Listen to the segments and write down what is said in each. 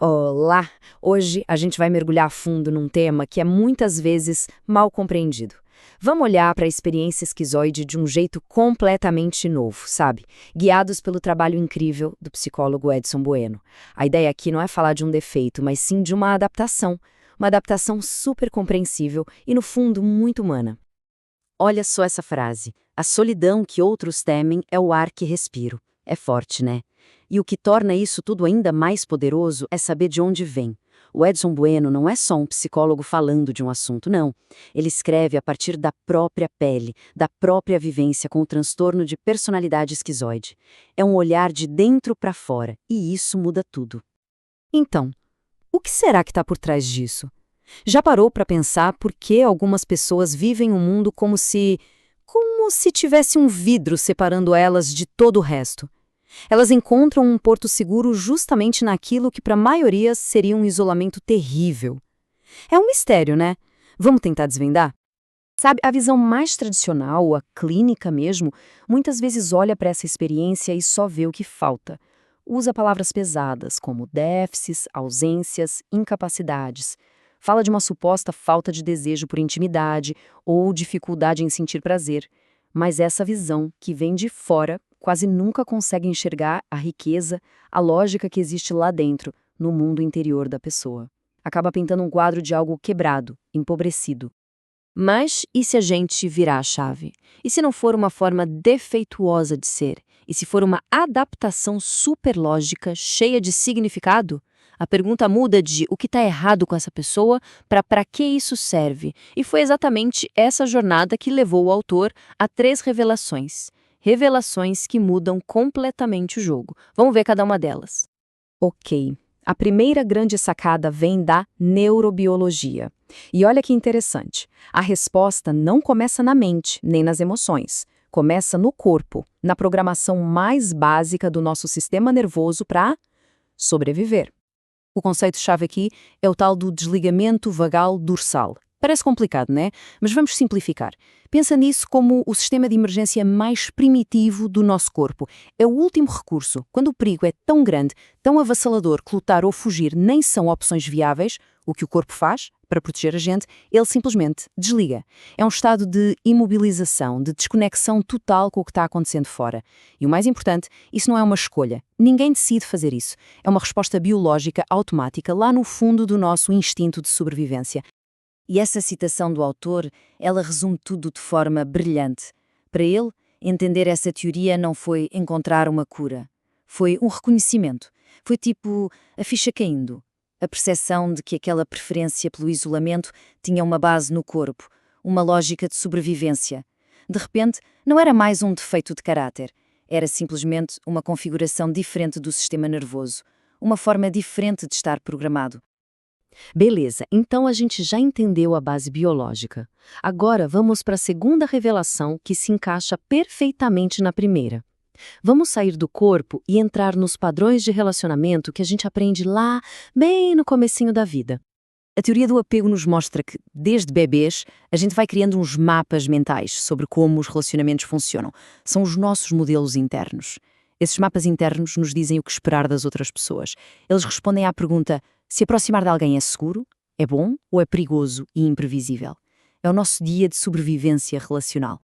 Olá! Hoje a gente vai mergulhar a fundo num tema que é muitas vezes mal compreendido. Vamos olhar para a experiência esquizoide de um jeito completamente novo, sabe? Guiados pelo trabalho incrível do psicólogo Edson Bueno. A ideia aqui não é falar de um defeito, mas sim de uma adaptação. Uma adaptação super compreensível e, no fundo, muito humana. Olha só essa frase. A solidão que outros temem é o ar que respiro. É forte, né? E o que torna isso tudo ainda mais poderoso é saber de onde vem. O Edson Bueno não é só um psicólogo falando de um assunto, não. Ele escreve a partir da própria pele, da própria vivência com o transtorno de personalidade esquizoide. É um olhar de dentro para fora, e isso muda tudo. Então, o que será que está por trás disso? Já parou para pensar por que algumas pessoas vivem o mundo como se tivesse um vidro separando elas de todo o resto? Elas encontram um porto seguro justamente naquilo que para a maioria seria um isolamento terrível. É um mistério, né? Vamos tentar desvendar? Sabe, a visão mais tradicional, a clínica mesmo, muitas vezes olha para essa experiência e só vê o que falta. Usa palavras pesadas como déficits, ausências, incapacidades. Fala de uma suposta falta de desejo por intimidade ou dificuldade em sentir prazer. Mas essa visão, que vem de fora, quase nunca consegue enxergar a riqueza, a lógica que existe lá dentro, no mundo interior da pessoa. Acaba pintando um quadro de algo quebrado, empobrecido. Mas e se a gente virar a chave? E se não for uma forma defeituosa de ser? E se for uma adaptação superlógica, cheia de significado? A pergunta muda de o que está errado com essa pessoa para que isso serve. E foi exatamente essa jornada que levou o autor a 3 revelações. Revelações que mudam completamente o jogo. Vamos ver cada uma delas. Ok. A primeira grande sacada vem da neurobiologia. E olha que interessante. A resposta não começa na mente, nem nas emoções. Começa no corpo, na programação mais básica do nosso sistema nervoso para sobreviver. O conceito-chave aqui é o tal do desligamento vagal dorsal. Parece complicado, né? Mas vamos simplificar. Pensa nisso como o sistema de emergência mais primitivo do nosso corpo. É o último recurso. Quando o perigo é tão grande, tão avassalador que lutar ou fugir nem são opções viáveis, o que o corpo faz para proteger a gente, ele simplesmente desliga. É um estado de imobilização, de desconexão total com o que está acontecendo fora. E o mais importante, isso não é uma escolha. Ninguém decide fazer isso. É uma resposta biológica automática lá no fundo do nosso instinto de sobrevivência. E essa citação do autor, ela resume tudo de forma brilhante. Para ele, entender essa teoria não foi encontrar uma cura. Foi um reconhecimento. Foi tipo a ficha caindo. A percepção de que aquela preferência pelo isolamento tinha uma base no corpo, uma lógica de sobrevivência. De repente, não era mais um defeito de caráter. Era simplesmente uma configuração diferente do sistema nervoso. Uma forma diferente de estar programado. Beleza, então a gente já entendeu a base biológica. Agora vamos para a segunda revelação que se encaixa perfeitamente na primeira. Vamos sair do corpo e entrar nos padrões de relacionamento que a gente aprende lá, bem no comecinho da vida. A teoria do apego nos mostra que, desde bebês, a gente vai criando uns mapas mentais sobre como os relacionamentos funcionam. São os nossos modelos internos. Esses mapas internos nos dizem o que esperar das outras pessoas. Eles respondem à pergunta: se aproximar de alguém é seguro, é bom ou é perigoso e imprevisível? É o nosso guia de sobrevivência relacional.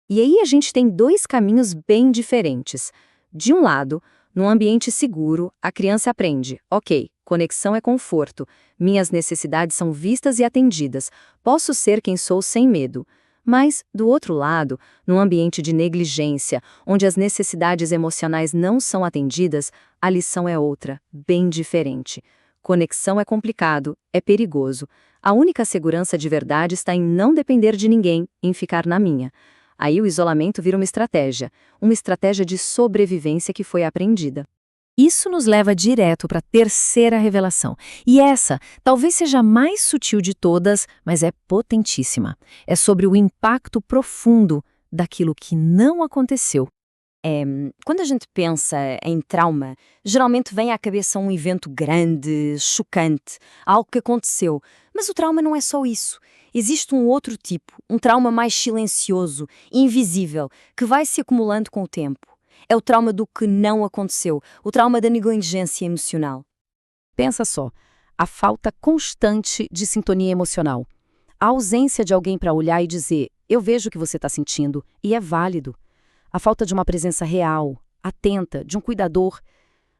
E aí a gente tem 2 caminhos bem diferentes. De um lado, num ambiente seguro, a criança aprende: ok, conexão é conforto, minhas necessidades são vistas e atendidas, posso ser quem sou sem medo. Mas, do outro lado, num ambiente de negligência, onde as necessidades emocionais não são atendidas, a lição é outra, bem diferente. Conexão é complicado, é perigoso. A única segurança de verdade está em não depender de ninguém, em ficar na minha. Aí o isolamento vira uma estratégia de sobrevivência que foi aprendida. Isso nos leva direto para a terceira revelação. E essa talvez seja a mais sutil de todas, mas é potentíssima. É sobre o impacto profundo daquilo que não aconteceu. Quando a gente pensa em trauma, geralmente vem à cabeça um evento grande, chocante, algo que aconteceu. Mas o trauma não é só isso. Existe um outro tipo, um trauma mais silencioso, invisível, que vai se acumulando com o tempo. É o trauma do que não aconteceu, o trauma da negligência emocional. Pensa só, a falta constante de sintonia emocional. A ausência de alguém para olhar e dizer, eu vejo o que você está sentindo, e é válido. A falta de uma presença real, atenta, de um cuidador.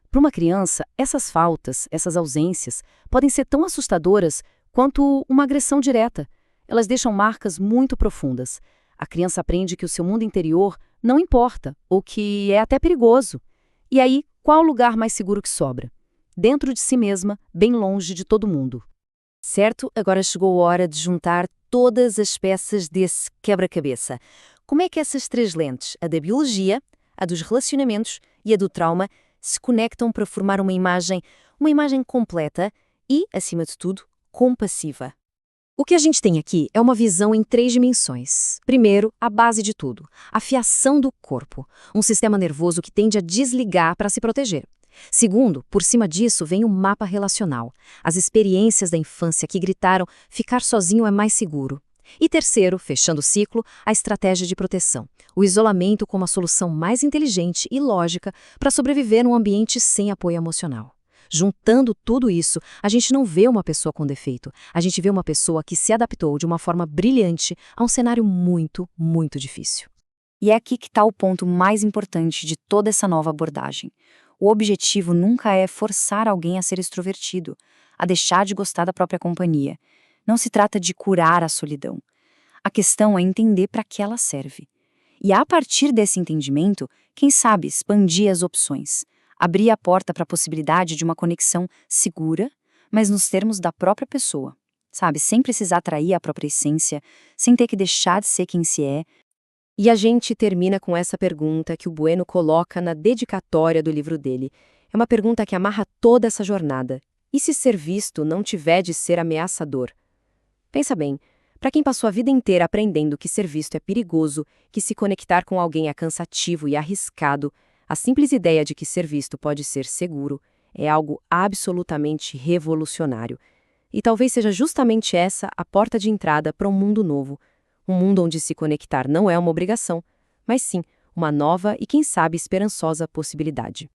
Para uma criança, essas faltas, essas ausências, podem ser tão assustadoras quanto uma agressão direta. Elas deixam marcas muito profundas. A criança aprende que o seu mundo interior não importa, ou que é até perigoso. E aí, qual o lugar mais seguro que sobra? Dentro de si mesma, bem longe de todo mundo. Certo? Agora chegou a hora de juntar todas as peças desse quebra-cabeça. Como é que essas três lentes, a da biologia, a dos relacionamentos e a do trauma, se conectam para formar uma imagem completa e, acima de tudo, compassiva? O que a gente tem aqui é uma visão em 3 dimensões. Primeiro, a base de tudo, a fiação do corpo, um sistema nervoso que tende a desligar para se proteger. Segundo, por cima disso vem o mapa relacional, as experiências da infância que gritaram ficar sozinho é mais seguro. E terceiro, fechando o ciclo, a estratégia de proteção, o isolamento como a solução mais inteligente e lógica para sobreviver num ambiente sem apoio emocional. Juntando tudo isso, a gente não vê uma pessoa com defeito, a gente vê uma pessoa que se adaptou de uma forma brilhante a um cenário muito, muito difícil. E é aqui que está o ponto mais importante de toda essa nova abordagem. O objetivo nunca é forçar alguém a ser extrovertido, a deixar de gostar da própria companhia. Não se trata de curar a solidão. A questão é entender para que ela serve. E a partir desse entendimento, quem sabe expandir as opções, abrir a porta para a possibilidade de uma conexão segura, mas nos termos da própria pessoa. Sabe, sem precisar trair a própria essência, sem ter que deixar de ser quem se é. E a gente termina com essa pergunta que o Bueno coloca na dedicatória do livro dele. É uma pergunta que amarra toda essa jornada. E se ser visto não tiver de ser ameaçador? Pensa bem, para quem passou a vida inteira aprendendo que ser visto é perigoso, que se conectar com alguém é cansativo e arriscado, a simples ideia de que ser visto pode ser seguro é algo absolutamente revolucionário. E talvez seja justamente essa a porta de entrada para um mundo novo. Um mundo onde se conectar não é uma obrigação, mas sim uma nova e, quem sabe, esperançosa possibilidade.